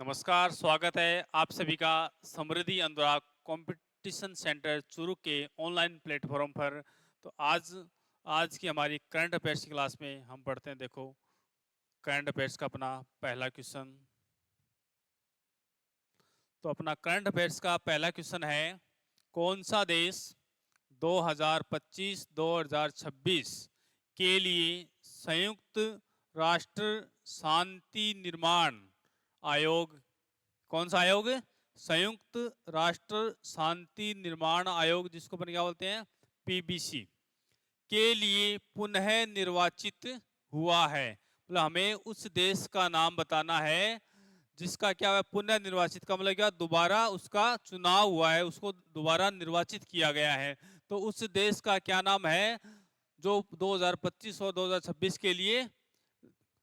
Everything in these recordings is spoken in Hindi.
नमस्कार, स्वागत है आप सभी का समृद्धि अनुराग कंपटीशन सेंटर चुरू के ऑनलाइन प्लेटफॉर्म पर। तो आज आज की हमारी करंट अफेयर्स की क्लास में हम पढ़ते हैं। देखो, करंट अफेयर्स का अपना पहला क्वेश्चन। तो अपना करंट अफेयर्स का पहला क्वेश्चन है, कौन सा देश 2025-2026 के लिए संयुक्त राष्ट्र शांति निर्माण आयोग, कौन सा आयोग? संयुक्त राष्ट्र शांति निर्माण आयोग, जिसको अपन क्या बोलते हैं, पीबीसी, के लिए पुनः निर्वाचित हुआ है। मतलब हमें उस देश का नाम बताना है जिसका क्या है, पुनः निर्वाचित का मतलब क्या, दोबारा उसका चुनाव हुआ है, उसको दोबारा निर्वाचित किया गया है। तो उस देश का क्या नाम है जो 2025 और 2026 के लिए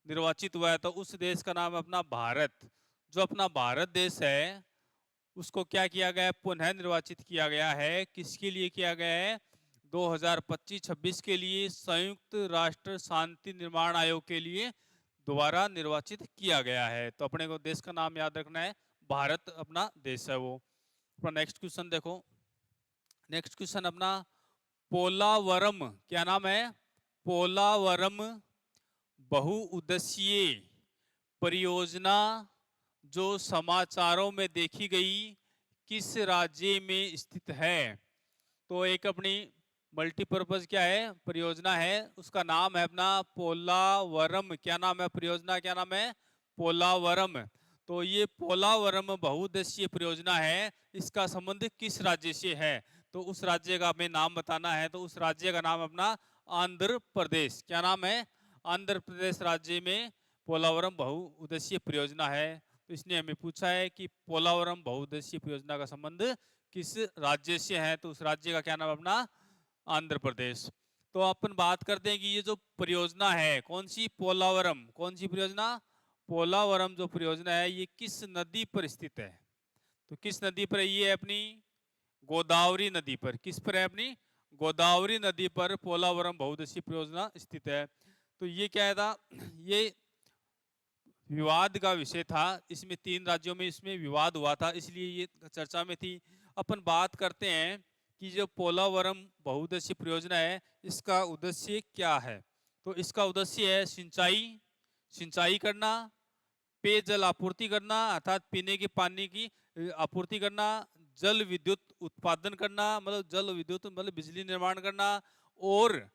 निर्वाचित हुआ है? तो उस देश का नाम है अपना भारत। जो अपना भारत देश है उसको क्या किया गया है, पुनः निर्वाचित किया गया है। किसके लिए किया गया है? 2025-26 के लिए संयुक्त राष्ट्र शांति निर्माण आयोग के लिए दोबारा निर्वाचित किया गया है। तो अपने को देश का नाम याद रखना है, भारत अपना देश है वो। अपना नेक्स्ट क्वेश्चन देखो। नेक्स्ट क्वेश्चन अपना पोलावरम, क्या नाम है? पोलावरम बहुउद्देशीय परियोजना जो समाचारों में देखी गई किस राज्य में स्थित है? तो एक अपनी मल्टीपर्पज क्या है, परियोजना है, उसका नाम है अपना पोलावरम। क्या नाम है परियोजना? क्या नाम है? पोलावरम। तो ये पोलावरम बहुउद्देशीय परियोजना है, इसका संबंध किस राज्य से है? तो उस राज्य का हमें नाम बताना है। तो उस राज्य का नाम अपना आंध्र प्रदेश। क्या नाम है? आंध्र प्रदेश राज्य में पोलावरम बहुउद्देशीय परियोजना है। तो इसने हमें पूछा है कि पोलावरम बहुउद्देशीय परियोजना का संबंध किस राज्य से है? तो उस राज्य का क्या नाम अपना आंध्र प्रदेश। तो अपन बात करते हैं कि ये जो परियोजना है, कौन सी? पोलावरम। कौन सी परियोजना? पोलावरम जो परियोजना है ये किस नदी पर स्थित है? तो किस नदी पर? ये है अपनी गोदावरी नदी पर। किस पर है? अपनी गोदावरी नदी पर पोलावरम बहुउद्देशीय परियोजना स्थित है। तो ये क्या था, ये विवाद का विषय था। इसमें 3 राज्यों में इसमें विवाद हुआ था, इसलिए ये चर्चा में थी। अपन बात करते हैं कि जो पोलावरम बहुउद्देशीय परियोजना है इसका उद्देश्य क्या है? तो इसका उद्देश्य है सिंचाई करना, पेयजल आपूर्ति करना अर्थात पीने के पानी की आपूर्ति करना, जल विद्युत उत्पादन करना मतलब जल विद्युत मतलब बिजली निर्माण करना, और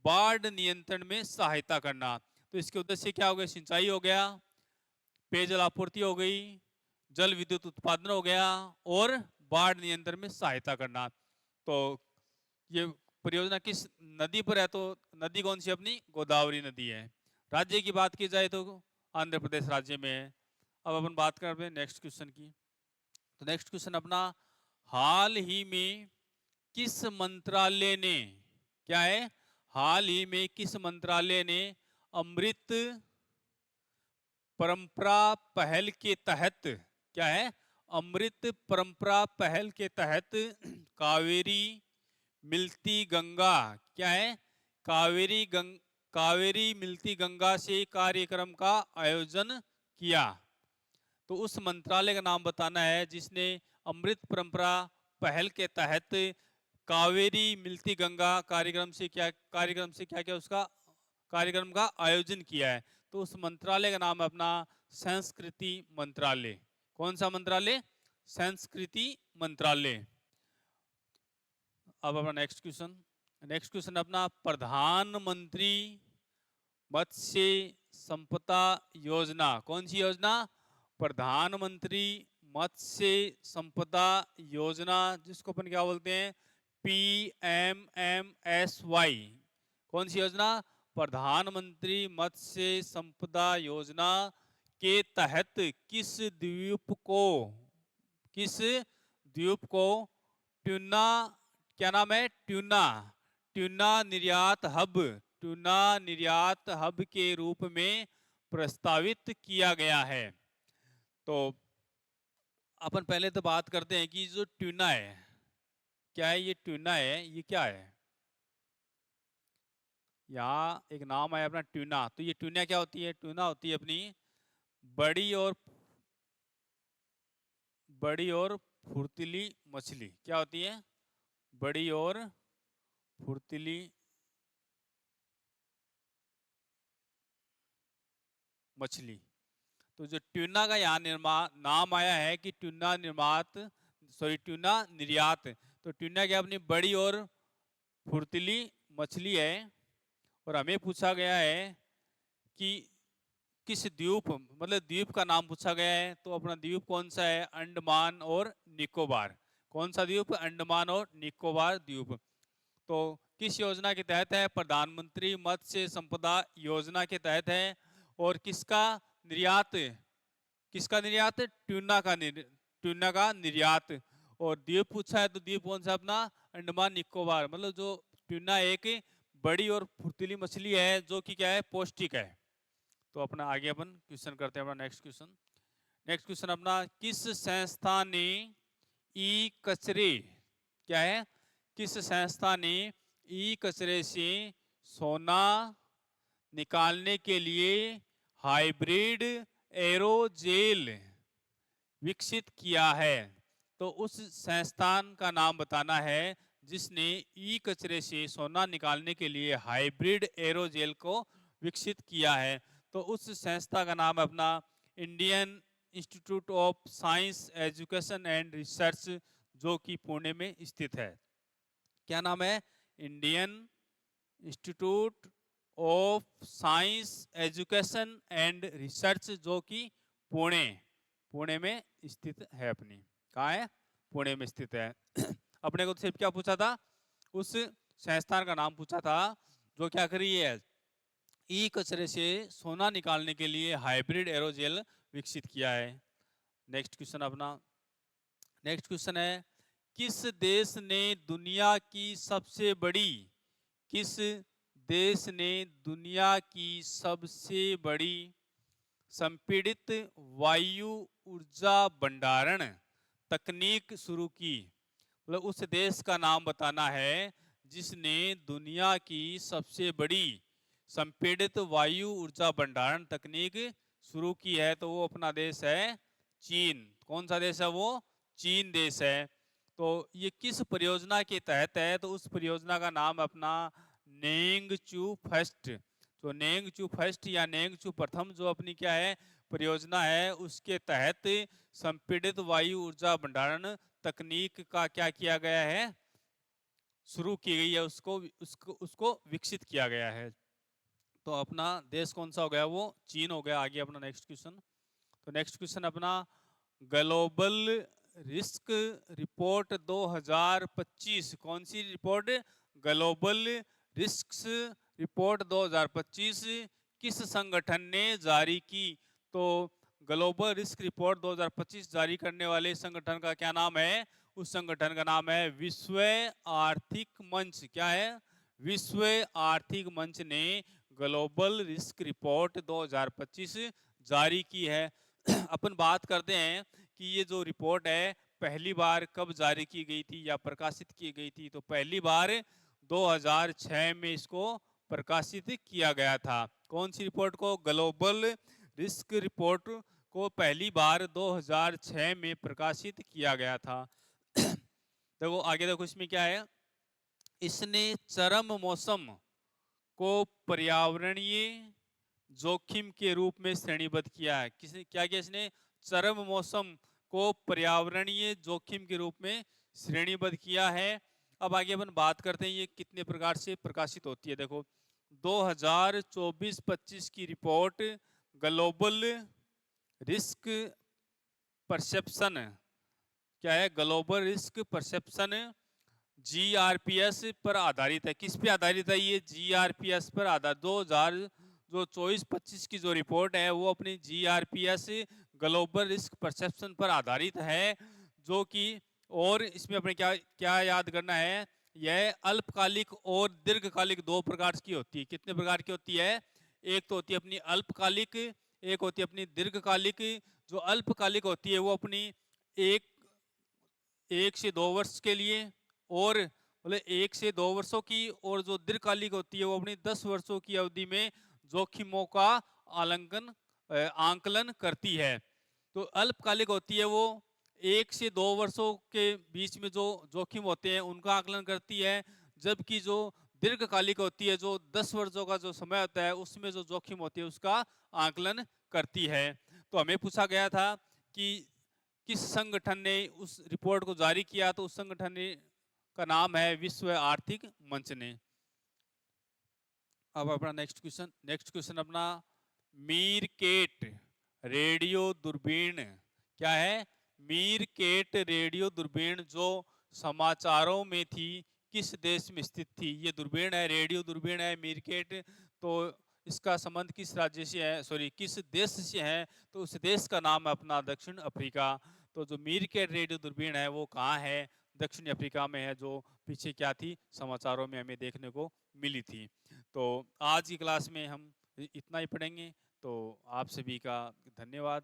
बाढ़ नियंत्रण में सहायता करना। तो इसके उद्देश्य क्या हो गया? सिंचाई हो गया, पेयजल आपूर्ति हो गई, जल विद्युत उत्पादन हो गया, और बाढ़ नियंत्रण में सहायता करना। तो ये परियोजना किस नदी पर है? तो नदी कौन सी? अपनी गोदावरी नदी है। राज्य की बात की जाए तो आंध्र प्रदेश राज्य में है। अब अपन बात कर रहे हैं नेक्स्ट क्वेश्चन की। तो नेक्स्ट क्वेश्चन अपना, हाल ही में किस मंत्रालय ने, क्या है? हाल ही में किस मंत्रालय ने अमृत परंपरा पहल के तहत, क्या है? अमृत परंपरा पहल के तहत कावेरी मिलती गंगा, क्या है? कावेरी मिलती गंगा से कार्यक्रम का आयोजन किया। तो उस मंत्रालय का नाम बताना है जिसने अमृत परंपरा पहल के तहत कावेरी मिलती गंगा कार्यक्रम से क्या क्या उसका कार्यक्रम का आयोजन किया है। तो उस मंत्रालय का नाम है अपना संस्कृति मंत्रालय। कौन सा मंत्रालय? संस्कृति मंत्रालय। अब अपना नेक्स्ट क्वेश्चन अपना, प्रधानमंत्री मत्स्य संपदा योजना। कौन सी योजना? प्रधानमंत्री मत्स्य संपदा योजना, जिसको अपन क्या बोलते हैं, PMMSY। कौन सी योजना? प्रधानमंत्री मत्स्य संपदा योजना के तहत किस द्वीप को ट्यूना, क्या नाम है? ट्यूना निर्यात हब के रूप में प्रस्तावित किया गया है। तो अपन पहले तो बात करते हैं कि जो ट्यूना है, क्या है ये? ट्यूना है, ये क्या है? यहाँ एक नाम है अपना ट्यूना। तो ये ट्यूना क्या होती है? ट्यूना होती है अपनी बड़ी और बड़ी और फुर्तीली मछली क्या होती है? बड़ी और फुर्तीली मछली। तो जो ट्यूना का यहाँ नाम आया है कि ट्यूना ट्यूना निर्यात। तो ट्यूना क्या अपनी बड़ी और फुर्तीली मछली है। और हमें पूछा गया है कि किस द्वीप, मतलब द्वीप का नाम पूछा गया है। तो अपना द्वीप कौन सा है? अंडमान और निकोबार। कौन सा द्वीप? अंडमान और निकोबार द्वीप। तो किस योजना के तहत है? प्रधानमंत्री मत्स्य संपदा योजना के तहत है। और किसका निर्यात? किसका निर्यात? ट्यूना का निर्यात। और द्वीप पूछा है तो द्वीप कौन सा अपना? अंडमान निकोबार। मतलब जो ट्यूना एक बड़ी और फुर्तीली मछली है जो कि क्या है? पौष्टिक है। तो अपना आगे अपन क्वेश्चन करते हैं। अपना नेक्स्ट क्वेश्चन अपना, किस संस्था ने ई कचरे, क्या है? किस संस्था ने ई कचरे से सोना निकालने के लिए हाइब्रिड एरोजेल विकसित किया है? तो उस संस्थान का नाम बताना है जिसने ई कचरे से सोना निकालने के लिए हाइब्रिड एरोजेल को विकसित किया है। तो उस संस्था का नाम है अपना Indian institute of science education and research, जो कि पुणे में स्थित है। क्या नाम है? Indian institute of science education and research, जो कि पुणे में स्थित है। अपनी कहाँ है? पुणे में स्थित है। अपने को तो सिर्फ क्या पूछा था? उस संस्थान का नाम पूछा था जो क्या कर रही है? ई कचरे से सोना निकालने के लिए हाइब्रिड एरोजेल विकसित किया है। नेक्स्ट क्वेश्चन है, किस देश ने दुनिया की सबसे बड़ी, किस देश ने दुनिया की सबसे बड़ी संपीड़ित वायु ऊर्जा भंडारण तकनीक शुरू की? मतलब उस देश का नाम बताना है जिसने दुनिया की सबसे बड़ी संपीड़ित वायु ऊर्जा भंडारण तकनीक शुरू की है। तो वो अपना देश है चीन। कौन सा देश है वो? चीन देश है। तो ये किस परियोजना के तहत है? तो उस परियोजना का नाम अपना नेंगचू फर्स्ट। तो नेंगचू फर्स्ट या नेंगचू प्रथम जो अपनी क्या है परियोजना है, उसके तहत संपीड़ित वायु ऊर्जा भंडारण तकनीक का क्या किया गया है? शुरू की गई है, उसको विकसित किया गया है। तो अपना देश कौन सा हो गया? वो चीन हो गया। आगे अपना नेक्स्ट क्वेश्चन। तो नेक्स्ट क्वेश्चन अपना, ग्लोबल रिस्क रिपोर्ट 2025, कौन सी रिपोर्ट? ग्लोबल रिस्क रिपोर्ट 2025 किस संगठन ने जारी की? तो ग्लोबल रिस्क रिपोर्ट 2025 जारी करने वाले संगठन का क्या नाम है? उस संगठन का नाम है विश्व आर्थिक मंच। क्या है? विश्व आर्थिक मंच ने ग्लोबल रिस्क रिपोर्ट 2025 जारी की है। अपन बात करते हैं कि ये जो रिपोर्ट है पहली बार कब जारी की गई थी या प्रकाशित की गई थी? तो पहली बार 2006 में इसको प्रकाशित किया गया था। कौन सी रिपोर्ट को? ग्लोबल रिस्क रिपोर्ट को पहली बार 2006 में प्रकाशित किया गया था। देखो आगे देखो इसमें क्या है, इसने चरम मौसम को पर्यावरणीय जोखिम के रूप में श्रेणीबद्ध किया है। किसने क्या किया? इसने चरम मौसम को पर्यावरणीय जोखिम के रूप में श्रेणीबद्ध किया है। अब आगे अपन बात करते हैं ये कितने प्रकार से प्रकाशित होती है। देखो 2024-25 की रिपोर्ट ग्लोबल रिस्क परसेप्शन, क्या है? ग्लोबल रिस्क परसेप्शन जीआरपीएस पर आधारित है। किस पे आधारित है? ये जीआरपीएस पर आधारित 2024-25 की जो रिपोर्ट है वो अपनी जीआरपीएस ग्लोबल रिस्क परसेप्शन पर आधारित है, जो कि और इसमें अपने क्या क्या याद करना है, यह अल्पकालिक और दीर्घकालिक दो प्रकार की होती है। कितने प्रकार की होती है? एक तो होती है अपनी अल्पकालिक, एक होती है अपनी दीर्घकालिक। जो अल्पकालिक होती है वो अपनी एक से 2 वर्ष के लिए, और मतलब 1 से 2 वर्षों की, और जो दीर्घकालिक होती है वो अपनी 10 वर्षों की अवधि में जोखिमों का आकलन करती है। तो अल्पकालिक होती है वो 1 से 2 वर्षों के बीच में जो जोखिम होते हैं उनका आकलन करती है, जबकि जो दीर्घकालिक होती है, जो 10 वर्षों का जो समय होता है उसमें जो जोखिम होती है उसका आकलन करती है। तो हमें पूछा गया था कि किस संगठन ने उस रिपोर्ट को जारी किया, तो उस संगठन का नाम है विश्व आर्थिक मंच ने। अब अपना नेक्स्ट क्वेश्चन अपना, मीरकेट रेडियो दूरबीन क्या है? मीरकेट रेडियो दूरबीन जो समाचारों में थी, किस देश में स्थित थी? ये दूरबीन है, रेडियो दूरबीन है मीरकेट, तो इसका संबंध किस राज्य से है, सॉरी किस देश से है? तो उस देश का नाम है अपना दक्षिण अफ्रीका। तो जो मीरकेट रेडियो दूरबीन है वो कहाँ है? दक्षिण अफ्रीका में है, जो पीछे क्या थी, समाचारों में हमें देखने को मिली थी। तो आज की क्लास में हम इतना ही पढ़ेंगे। तो आप सभी का धन्यवाद।